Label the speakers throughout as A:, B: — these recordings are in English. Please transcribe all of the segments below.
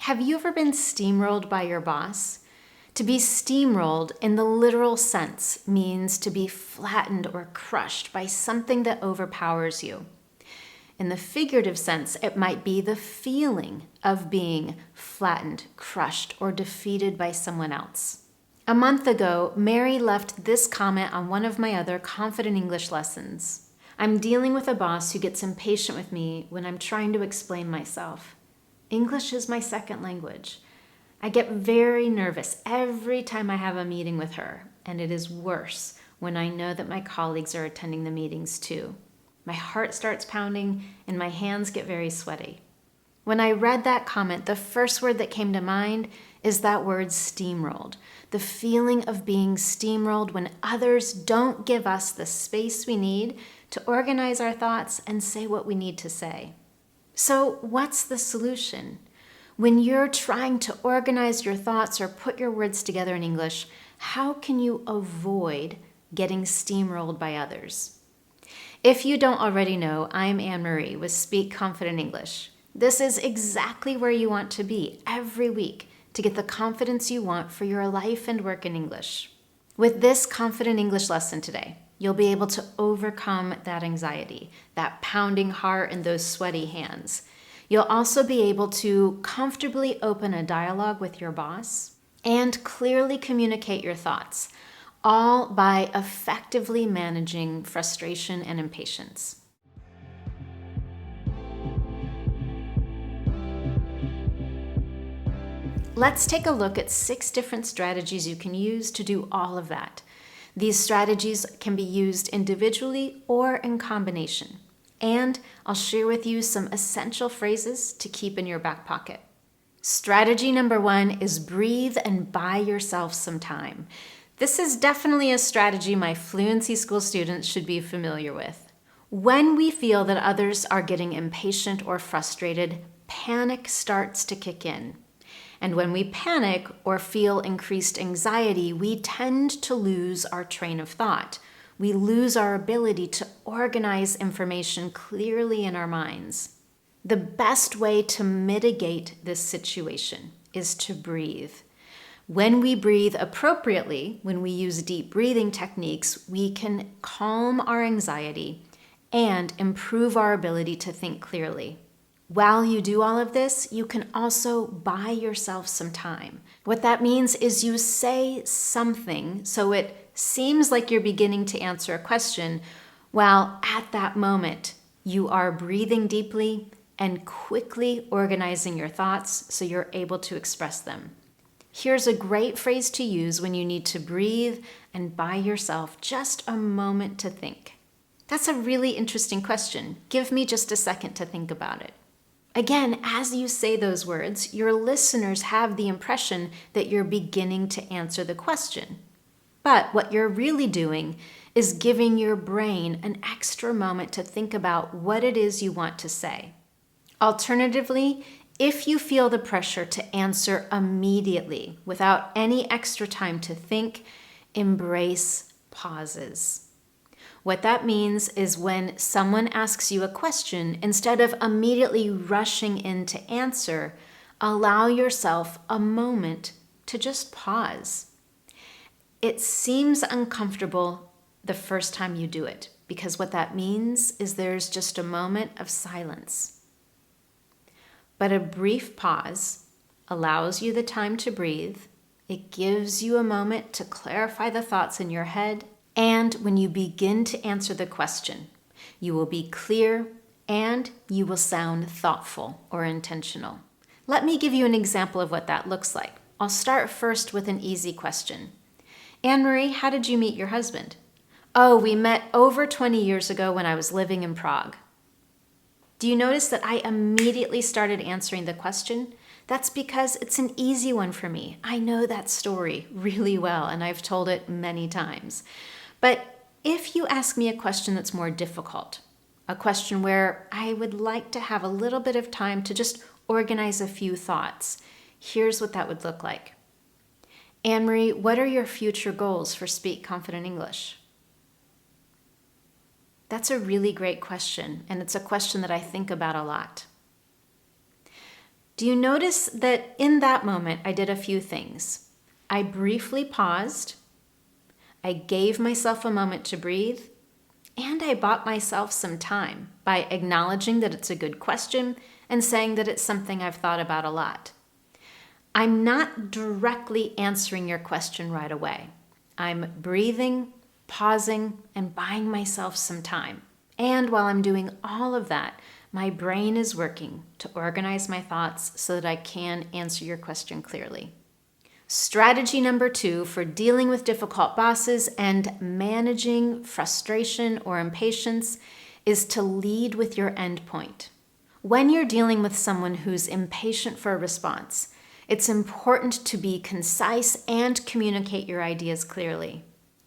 A: Have you ever been steamrolled by your boss? To be steamrolled in the literal sense means to be flattened or crushed by something that overpowers you. In the figurative sense, it might be the feeling of being flattened, crushed, or defeated by someone else. A month ago, Mary left this comment on one of my other Confident English lessons. I'm dealing with a boss who gets impatient with me when I'm trying to explain myself. English is my second language. I get very nervous every time I have a meeting with her, and it is worse when I know that my colleagues are attending the meetings too. My heart starts pounding and my hands get very sweaty. When I read that comment, the first word that came to mind is that word steamrolled. The feeling of being steamrolled when others don't give us the space we need to organize our thoughts and say what we need to say. So what's the solution? When you're trying to organize your thoughts or put your words together in English, how can you avoid getting steamrolled by others? If you don't already know, I'm Anne-Marie with Speak Confident English. This is exactly where you want to be every week to get the confidence you want for your life and work in English. With this Confident English lesson today, you'll be able to overcome that anxiety, that pounding heart and those sweaty hands. You'll also be able to comfortably open a dialogue with your boss and clearly communicate your thoughts, all by effectively managing frustration and impatience. Let's take a look at 6 different strategies you can use to do all of that. These strategies can be used individually or in combination. And I'll share with you some essential phrases to keep in your back pocket. Strategy number 1 is breathe and buy yourself some time. This is definitely a strategy my fluency school students should be familiar with. When we feel that others are getting impatient or frustrated, panic starts to kick in. And when we panic or feel increased anxiety, we tend to lose our train of thought. We lose our ability to organize information clearly in our minds. The best way to mitigate this situation is to breathe. When we breathe appropriately, when we use deep breathing techniques, we can calm our anxiety and improve our ability to think clearly. While you do all of this, you can also buy yourself some time. What that means is you say something so it seems like you're beginning to answer a question, while at that moment you are breathing deeply and quickly organizing your thoughts so you're able to express them. Here's a great phrase to use when you need to breathe and buy yourself just a moment to think. That's a really interesting question. Give me just a second to think about it. Again, as you say those words, your listeners have the impression that you're beginning to answer the question. But what you're really doing is giving your brain an extra moment to think about what it is you want to say. Alternatively, if you feel the pressure to answer immediately without any extra time to think, embrace pauses. What that means is when someone asks you a question, instead of immediately rushing in to answer, allow yourself a moment to just pause. It seems uncomfortable the first time you do it, because what that means is there's just a moment of silence. But a brief pause allows you the time to breathe. It gives you a moment to clarify the thoughts in your head. And when you begin to answer the question, you will be clear and you will sound thoughtful or intentional. Let me give you an example of what that looks like. I'll start first with an easy question. Anne-Marie, how did you meet your husband? Oh, we met over 20 years ago when I was living in Prague. Do you notice that I immediately started answering the question? That's because it's an easy one for me. I know that story really well, and I've told it many times. But if you ask me a question that's more difficult, a question where I would like to have a little bit of time to just organize a few thoughts, here's what that would look like. Anne-Marie, what are your future goals for Speak Confident English? That's a really great question, and it's a question that I think about a lot. Do you notice that in that moment I did a few things? I briefly paused, I gave myself a moment to breathe, and I bought myself some time by acknowledging that it's a good question and saying that it's something I've thought about a lot. I'm not directly answering your question right away. I'm breathing, pausing, and buying myself some time. And while I'm doing all of that, my brain is working to organize my thoughts so that I can answer your question clearly. Strategy number 2 for dealing with difficult bosses and managing frustration or impatience is to lead with your end point. When you're dealing with someone who's impatient for a response, it's important to be concise and communicate your ideas clearly.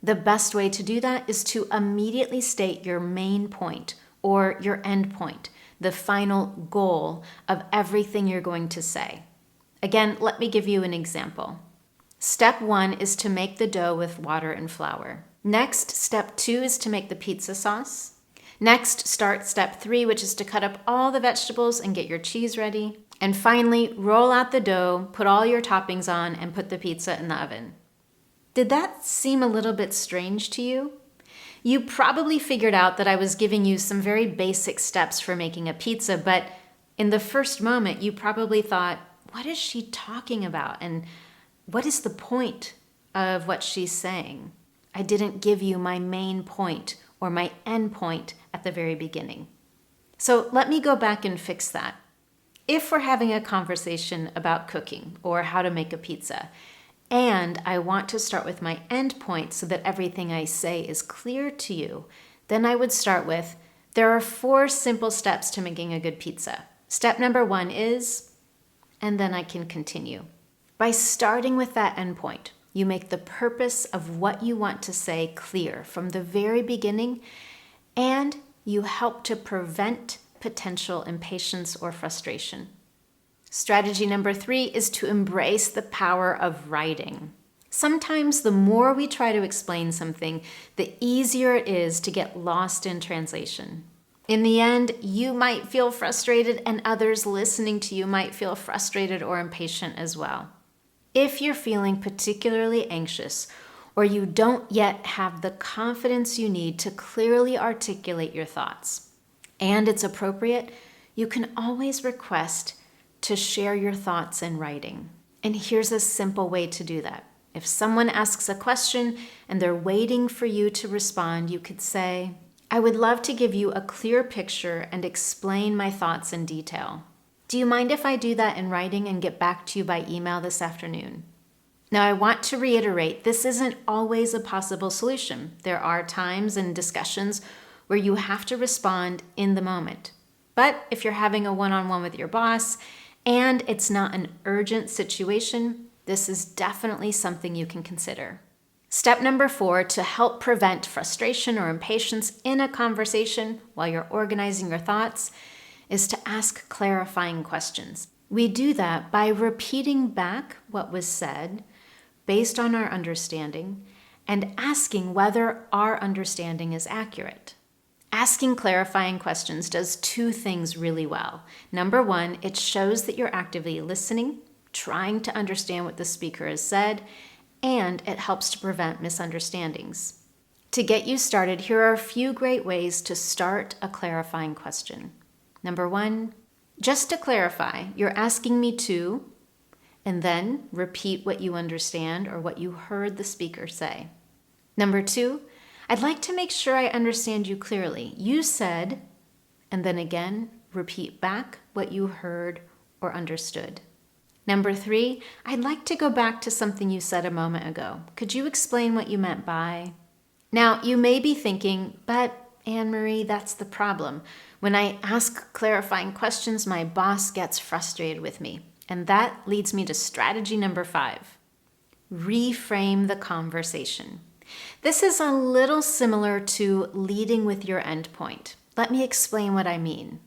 A: The best way to do that is to immediately state your main point or your end point, the final goal of everything you're going to say. Again, let me give you an example. Step 1 is to make the dough with water and flour. Next, step 2 is to make the pizza sauce. Next, start step 3, which is to cut up all the vegetables and get your cheese ready. And finally, roll out the dough, put all your toppings on, and put the pizza in the oven. Did that seem a little bit strange to you? You probably figured out that I was giving you some very basic steps for making a pizza, but in the first moment, you probably thought, what is she talking about? And what is the point of what she's saying? I didn't give you my main point or my end point at the very beginning. So let me go back and fix that. If we're having a conversation about cooking or how to make a pizza, and I want to start with my end point so that everything I say is clear to you, then I would start with, there are 4 simple steps to making a good pizza. Step number 1 is, and then I can continue. By starting with that endpoint, you make the purpose of what you want to say clear from the very beginning, and you help to prevent potential impatience or frustration. Strategy number 3 is to embrace the power of writing. Sometimes the more we try to explain something, the easier it is to get lost in translation. In the end, you might feel frustrated, and others listening to you might feel frustrated or impatient as well. If you're feeling particularly anxious, or you don't yet have the confidence you need to clearly articulate your thoughts, and it's appropriate, you can always request to share your thoughts in writing. And here's a simple way to do that. If someone asks a question and they're waiting for you to respond, you could say, I would love to give you a clear picture and explain my thoughts in detail. Do you mind if I do that in writing and get back to you by email this afternoon? Now, I want to reiterate, this isn't always a possible solution. There are times in discussions where you have to respond in the moment. But if you're having a one-on-one with your boss and it's not an urgent situation, this is definitely something you can consider. Step number 4, to help prevent frustration or impatience in a conversation while you're organizing your thoughts, is to ask clarifying questions. We do that by repeating back what was said based on our understanding and asking whether our understanding is accurate. Asking clarifying questions does 2 things really well. Number 1, it shows that you're actively listening, trying to understand what the speaker has said, and it helps to prevent misunderstandings. To get you started, here are a few great ways to start a clarifying question. Number 1, just to clarify, you're asking me to, and then repeat what you understand or what you heard the speaker say. Number 2, I'd like to make sure I understand you clearly. You said, and then again, repeat back what you heard or understood. Number 3, I'd like to go back to something you said a moment ago. Could you explain what you meant by? Now, you may be thinking, but Anne-Marie, that's the problem. When I ask clarifying questions, my boss gets frustrated with me. And that leads me to strategy number 5. Reframe the conversation. This is a little similar to leading with your end point. Let me explain what I mean.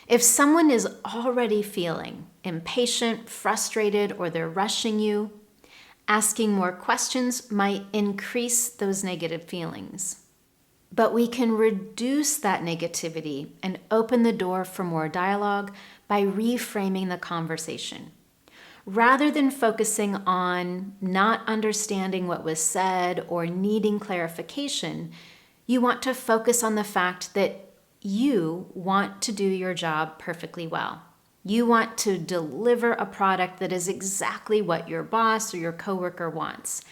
A: If someone is already feeling impatient, frustrated, or they're rushing you, asking more questions might increase those negative feelings. But we can reduce that negativity and open the door for more dialogue by reframing the conversation. Rather than focusing on not understanding what was said or needing clarification, you want to focus on the fact that you want to do your job perfectly well. You want to deliver a product that is exactly what your boss or your coworker wants.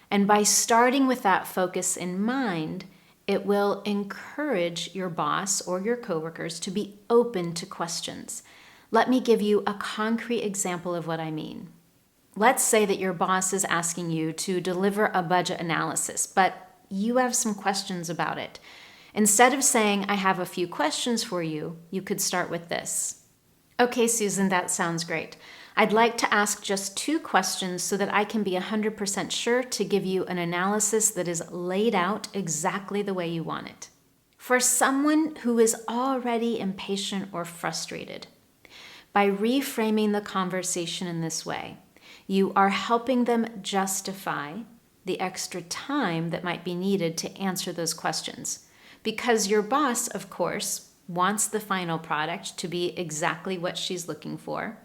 A: And by starting with that focus in mind, it will encourage your boss or your coworkers to be open to questions. Let me give you a concrete example of what I mean. Let's say that your boss is asking you to deliver a budget analysis, but you have some questions about it. Instead of saying, I have a few questions for you, you could start with this. Okay, Susan, that sounds great. I'd like to ask just 2 questions so that I can be 100% sure to give you an analysis that is laid out exactly the way you want it. For someone who is already impatient or frustrated, by reframing the conversation in this way, you are helping them justify the extra time that might be needed to answer those questions. Because your boss, of course, wants the final product to be exactly what she's looking for,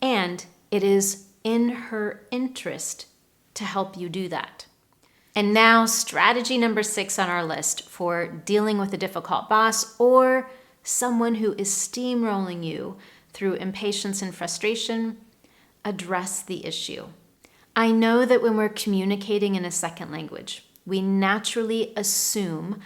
A: and it is in her interest to help you do that. And now, strategy number 6 on our list for dealing with a difficult boss or someone who is steamrolling you through impatience and frustration: address the issue. I know that when we're communicating in a second language, we naturally assume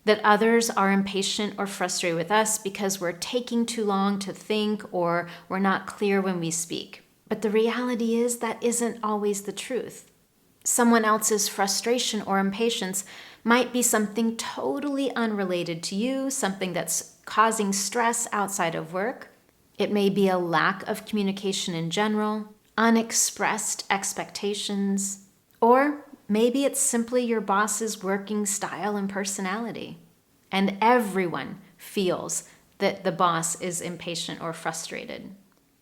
A: that others are impatient or frustrated with us because we're taking too long to think or we're not clear when we speak. But the reality is that isn't always the truth. Someone else's frustration or impatience might be something totally unrelated to you, something that's causing stress outside of work. It may be a lack of communication in general, unexpressed expectations, or maybe it's simply your boss's working style and personality. And everyone feels that the boss is impatient or frustrated.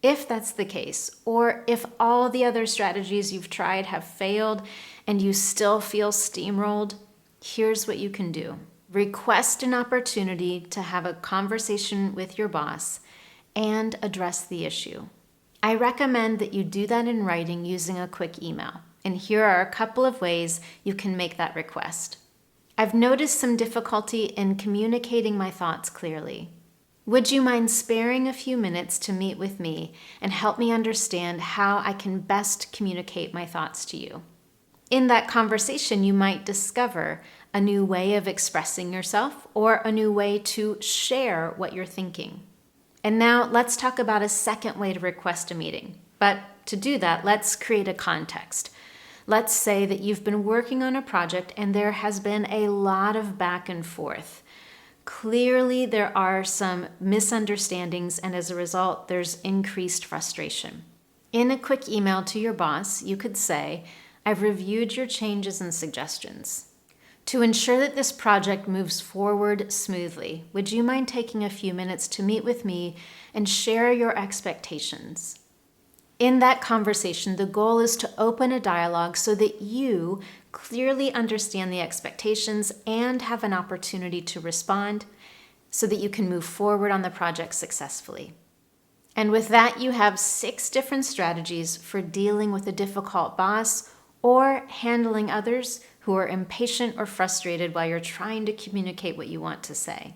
A: If that's the case, or if all the other strategies you've tried have failed and you still feel steamrolled, here's what you can do. Request an opportunity to have a conversation with your boss and address the issue. I recommend that you do that in writing using a quick email. And here are a couple of ways you can make that request. I've noticed some difficulty in communicating my thoughts clearly. Would you mind sparing a few minutes to meet with me and help me understand how I can best communicate my thoughts to you? In that conversation, you might discover a new way of expressing yourself or a new way to share what you're thinking. And now let's talk about a second way to request a meeting. But to do that, let's create a context. Let's say that you've been working on a project and there has been a lot of back and forth. Clearly, there are some misunderstandings, and as a result, there's increased frustration. In a quick email to your boss, you could say, I've reviewed your changes and suggestions. To ensure that this project moves forward smoothly, would you mind taking a few minutes to meet with me and share your expectations? In that conversation, the goal is to open a dialogue so that you clearly understand the expectations and have an opportunity to respond so that you can move forward on the project successfully. And with that, you have 6 different strategies for dealing with a difficult boss or handling others who are impatient or frustrated while you're trying to communicate what you want to say.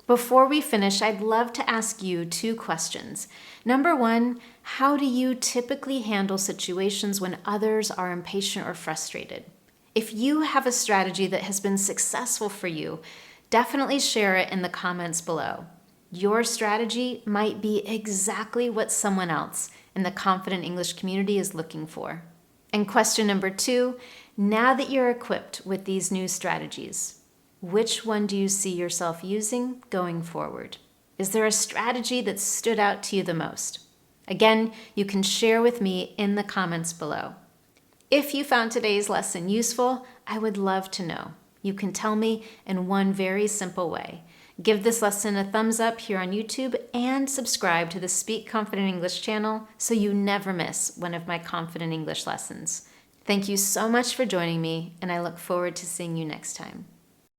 A: Before we finish, I'd love to ask you 2 questions. Number 1, how do you typically handle situations when others are impatient or frustrated? If you have a strategy that has been successful for you, definitely share it in the comments below. Your strategy might be exactly what someone else in the Confident English community is looking for. And question number 2, now that you're equipped with these new strategies, which one do you see yourself using going forward? Is there a strategy that stood out to you the most? Again, you can share with me in the comments below. If you found today's lesson useful, I would love to know. You can tell me in one very simple way. Give this lesson a thumbs up here on YouTube and subscribe to the Speak Confident English channel so you never miss one of my Confident English lessons. Thank you so much for joining me, and I look forward to seeing you next time.